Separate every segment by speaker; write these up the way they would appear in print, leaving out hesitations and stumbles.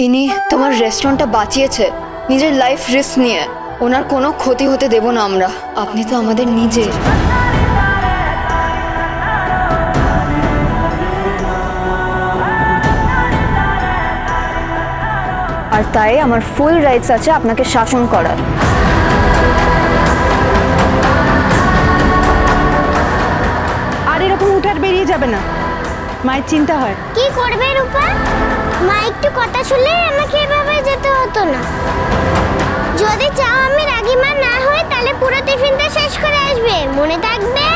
Speaker 1: ইনি তোমার রেস্টুরেন্টটা বাঁচিয়েছে নিজের লাইফ রিস্ক নিয়ে। ওনার কোনো ক্ষতি হতে দেব না আমরা। আপনি তো আমাদের নিজের। আর তাই আমার ফুল রাইটস আছে আপনাকে শাসন করার।
Speaker 2: আর এরকম উঠার বেরিয়ে যাবে না, মায়ের চিন্তা হয়।
Speaker 3: কি করবে রূপা? মা একটু কথা শুনলে আমাকে এভাবে যেতে হতো না। যদি চাও আমি রাগিমা না হই তাহলে পুরো টিফিনটা শেষ করে আসবে, মনে থাকবে?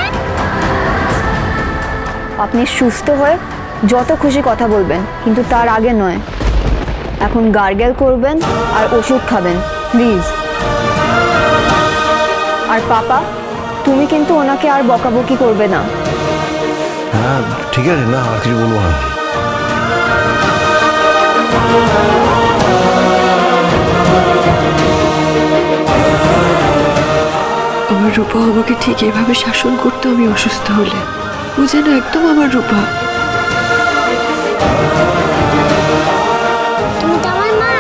Speaker 1: আপনি সুস্থ হয়ে যত খুশি কথা বলবেন, কিন্তু তার আগে নয়। এখন গার্গেল করবেন আর ওষুধ খাবেন প্লিজ। আর পাপা, তুমি কিন্তু ওনাকে আর বকাবকি করবে না।
Speaker 4: হ্যাঁ ঠিক আছে, না আর কিছু বলবো না।
Speaker 5: আমার রূপা আমাকে ঠিক এভাবে শাসন করতো আমি অসুস্থ হলে। ও যেন একদম আমার রূপা।
Speaker 3: তুমি তো আমার মা।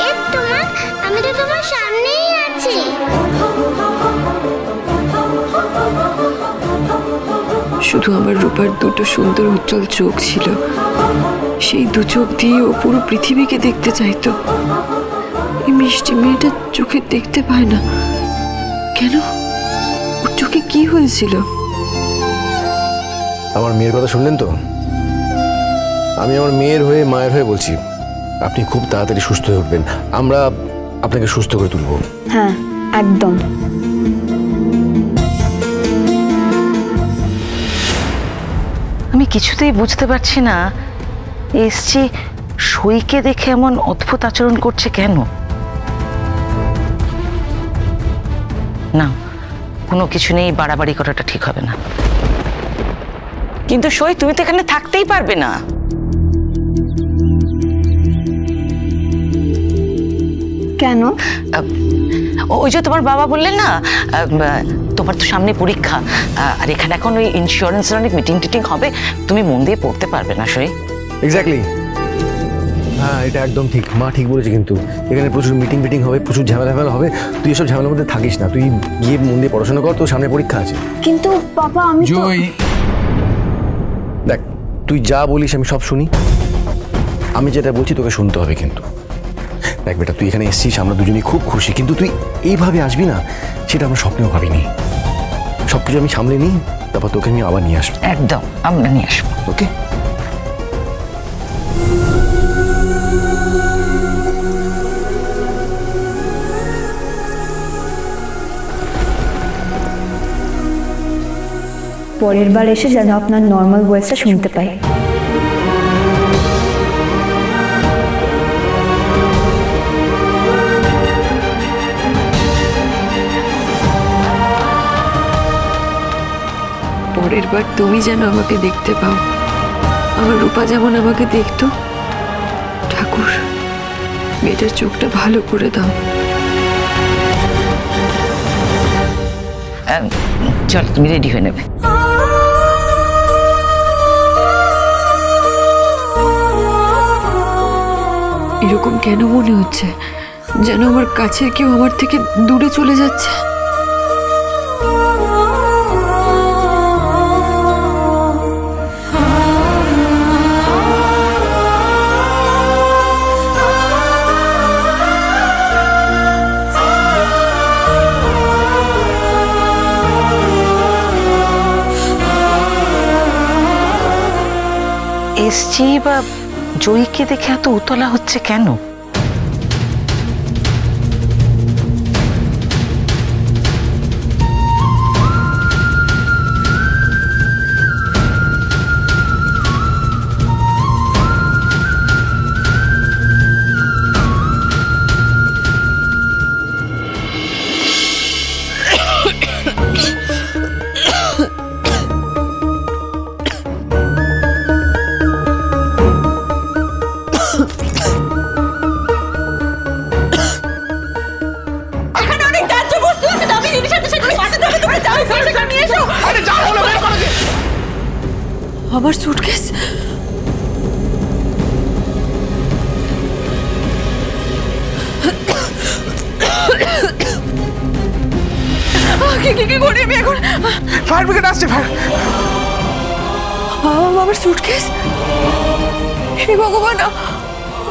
Speaker 3: এই তোমার, আমি তো তোমার সামনেই আছি।
Speaker 5: শুধু আমার রূপার দুটো সুন্দর উজ্জ্বল চোখ ছিল, সেই দু চোখ দিয়ে ও পুরো পৃথিবীকে দেখতে চাইতো। এই মিষ্টি মেয়েটা চোখে দেখতে পায় না কেন? ওর চোখে কি হয়েছিল?
Speaker 4: আমার মেয়ের কথা শুনলেন তো? আমি আমার মেয়ের হয়ে, মায়ের হয়ে বলছি, আপনি খুব তাড়াতাড়ি সুস্থ হয়ে উঠবেন। আমরা আপনাকে সুস্থ করে তুলব।
Speaker 1: হ্যাঁ একদম।
Speaker 6: আমি কিছুতেই বুঝতে পারছি না এসছি সইকে দেখে এমন অদ্ভুত আচরণ করছে কেন। না, কোনো কিছু নেই, বাড়াবাড়ি করাটা ঠিক হবে না। কিন্তু সই, তুমি তো এখানে থাকতেই পারবে না।
Speaker 1: কেন?
Speaker 6: ওই যে তোমার বাবা বললেন না, তোমার তো সামনে পরীক্ষা, আর এখানে এখন ওই ইন্স্যুরেন্সের অনেক মিটিং টিটিং হবে, তুমি মন দিয়ে পড়তে পারবে না সই।
Speaker 4: এক্স্যাক্টলি, হ্যাঁ এটা একদম ঠিক। মা ঠিক বলেছে, কিন্তু এখানে প্রচুর মিটিং ফিটিং হবে, প্রচুর ঝামেলা হবে। তুই এসব ঝামেলার মধ্যে থাকিস না, তুই গিয়ে মন দিয়ে পড়াশোনা কর, তোর সামনে পরীক্ষা আছে।
Speaker 1: কিন্তু পাপা আমি
Speaker 4: দেখ, তুই যা বলিস আমি সব শুনি। আমি যেটা বলছি তোকে শুনতে হবে কিন্তু। দেখ বেটা, তুই এখানে এসেছিস, আমরা দুজনেই খুব খুশি, কিন্তু তুই এইভাবে আসবি না সেটা আমরা স্বপ্নেও ভাবিনি। সব কিছু আমি সামলে নিই, তারপর তোকে আমি আবার নিয়ে আসবো।
Speaker 6: একদম, আমরা নিয়ে আসবো।
Speaker 4: ওকে?
Speaker 1: পরের বার এসে যেন আপনার নর্মাল ভয়েসটা শুনতে পাই।
Speaker 5: পরের বার তুমি যেন আমাকে দেখতে পাও, আমার রূপা যেমন আমাকে দেখতো। ঠাকুর, মেয়েটার চোখটা ভালো করে দাও।
Speaker 6: চল, তুমি রেডি হয়ে নেবে।
Speaker 5: এরকম কেন মনে হচ্ছে যেন আমার কাছের কেউ আমার থেকে দূরে চলে যাচ্ছে?
Speaker 6: এসছি বা জয়ীকে দেখে এত উতলা হচ্ছে কেন?
Speaker 5: আমার সুটকেস। কি করি আমি এখন?
Speaker 7: ফায়ার ব্রিগেড আসছে।
Speaker 5: আমার সুটকেস, হে ভগবান,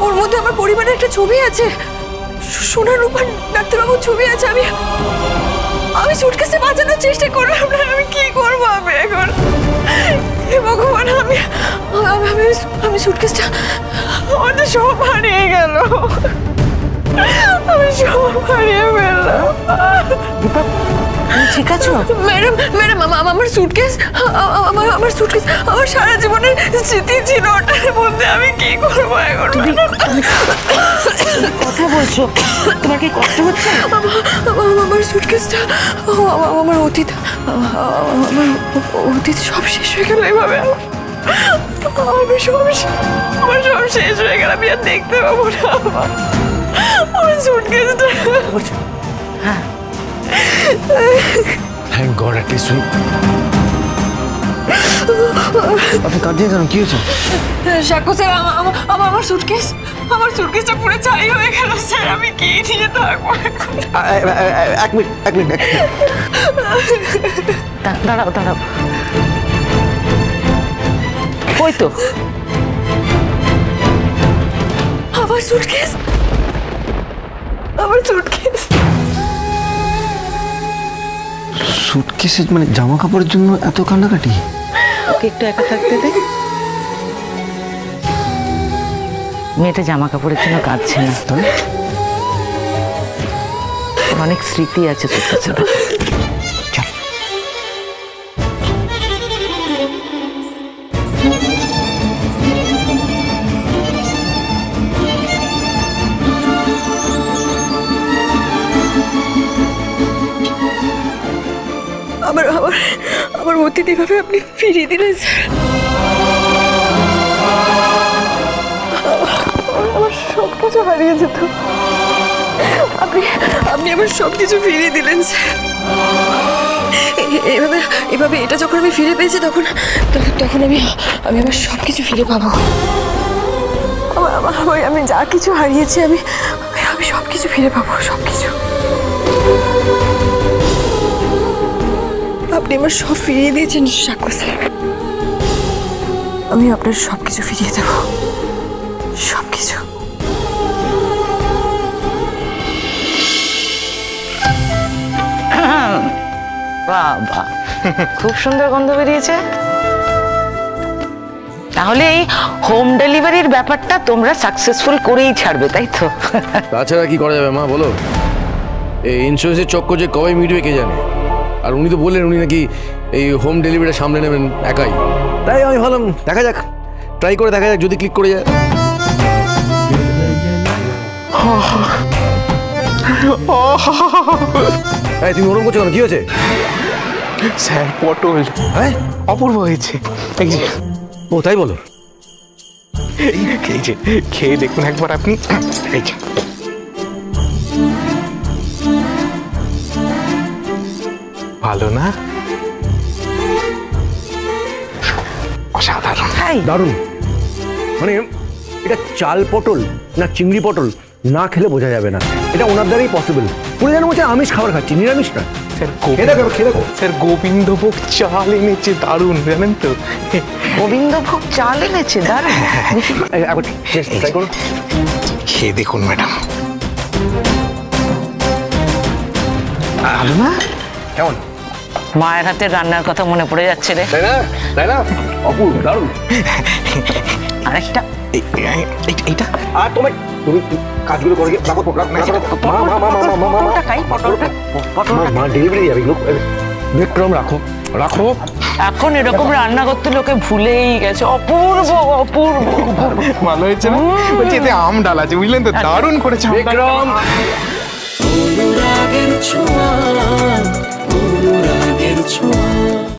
Speaker 5: ওর মধ্যে আমার পরিবারের একটা ছবি আছে, সোনা রূপার ডাক্তারবাবুর ছবি আছে। আমি সুটকেসে বাঁচানোর চেষ্টা করলাম না, আমি কি করবো আমি এখন? হে ভগবান, আমি সুটকেসটা, আমার তো সব হারিয়ে গেল, আমি সব হারিয়ে ফেললাম।
Speaker 6: ঠিক আছে
Speaker 5: ম্যাডাম, আমার সুটকেস, আমার সুটকেস আমার সারা জীবনের স্মৃতি ছিল, ওটার মধ্যে আমি কি করবো এখন?
Speaker 6: কথা বলছো, তোমার কি কষ্ট হচ্ছে?
Speaker 5: আমার সুটকেসটা, আমার অতীত সব শেষ হয়ে গেল এভাবে। আমার সব শেষ হয়ে গেল, আমি আর দেখতে পাবো না আমার সুটকেসটা।
Speaker 6: হ্যাঁ,
Speaker 4: থ্যাংক গড অ্যাট লিস্ট তুমি। আপনি কাঁদছেন কেন? কি হয়েছে?
Speaker 5: সাক্ষ্য স্যার, আমার সুটকেসটা পুরো ছাই হয়ে গেল স্যার, আমি কি নিয়ে থাকবো?
Speaker 4: এক মিনিট।
Speaker 6: দাঁড়াও। ওই তো
Speaker 5: আমার সুটকেস।
Speaker 4: সুটকেসে মানে জামা কাপড়ের জন্য এত কান্নাকাটি?
Speaker 6: ওকে একটু একা থাকতে দে। মেয়েটা জামা কাপড়ের জন্য কাঁদছে না, অনেক স্মৃতি আছে তোর কাছে। চল।
Speaker 5: আমার অতীত এভাবে আপনি ফিরিয়ে দিলেন স্যার। আমার সব কিছু হারিয়ে যেত, আপনি আমার সব কিছু ফিরিয়ে দিলেন স্যার। এভাবে এটা যখন আমি ফিরে পেয়েছি, তখন আমি আমার সব কিছু ফিরে পাবো। আমি যা কিছু হারিয়েছি, আমি সব কিছু ফিরে পাবো, সব কিছু। আপনি আমার সব ফিরিয়ে দিয়েছেন সাক্ষ্য স্যার, আমি আপনার সব কিছু ফিরিয়ে দেব, সব কিছু।
Speaker 6: বাবা, খুব সুন্দর গন্ধ বেরিয়েছে। তাহলে এই হোম ডেলিভারির ব্যাপারটা তোমরা সাকসেসফুল করেই ছাড়বে, তাই তো?
Speaker 4: তাছাড়া কি করা যাবে মা বলো? এই ইন্স্যুরেন্সের চক্কর যে কবে মিটবে কে জানে। আর উনি তো বললেন উনি নাকি এই হোম ডেলিভারিটা সামলে নেবেন একাই। তাই আমি ভাবলাম দেখা যাক, ট্রাই করে দেখা যাক, যদি ক্লিক করে যায়। এই তুমি ওরকম করছো কেন? কি হয়েছে?
Speaker 7: স্যার, পটল
Speaker 4: হ্যাঁ
Speaker 7: অপূর্ব হয়েছে। এই যে,
Speaker 4: ও তাই বলো?
Speaker 7: এই যে খেয়ে দেখুন একবার আপনি। এই যে, ভালো না? অসাধারণ।
Speaker 4: দারুণ। মানে এটা চাল পটল না চিংড়ি পটল না খেলে বোঝা যাবে না। এটা ওনার দ্বারাই পসিবল। পুরো যেন বলছে আমিষ খাবার খাচ্ছি, নিরামিষ না।
Speaker 7: স্যার,
Speaker 4: খেয়ে দেখো।
Speaker 7: স্যার, গোবিন্দভোগ চাল এনেছে, দারুণ, জানেন তো?
Speaker 6: গোবিন্দভোগ চাল এনেছে, দাঁড়া
Speaker 4: একবার ট্রাই করো।
Speaker 7: খেয়ে দেখুন ম্যাডাম। ভালো না?
Speaker 4: কেমন?
Speaker 6: মায়ের হাতের রান্নার কথা মনে পড়ে যাচ্ছে রে।
Speaker 4: তাই না? অপূর্ব, দারুণ।
Speaker 6: আরেকটা
Speaker 7: এইটা।
Speaker 4: আর তুমি কাজগুলো করে রাখো। মা ডেলিভারি যাবে, বিক্রম রাখো।
Speaker 6: এখন এরকম রান্না করতে লোকে ভুলেই গেছে। অপূর্ব।
Speaker 7: ভালো হয়েছে না? বলছি এতে আম ডাল আছে, বুঝলেন তো? দারুণ করেছে
Speaker 4: বিক্রম।
Speaker 8: অনুরাগের ছোঁয়া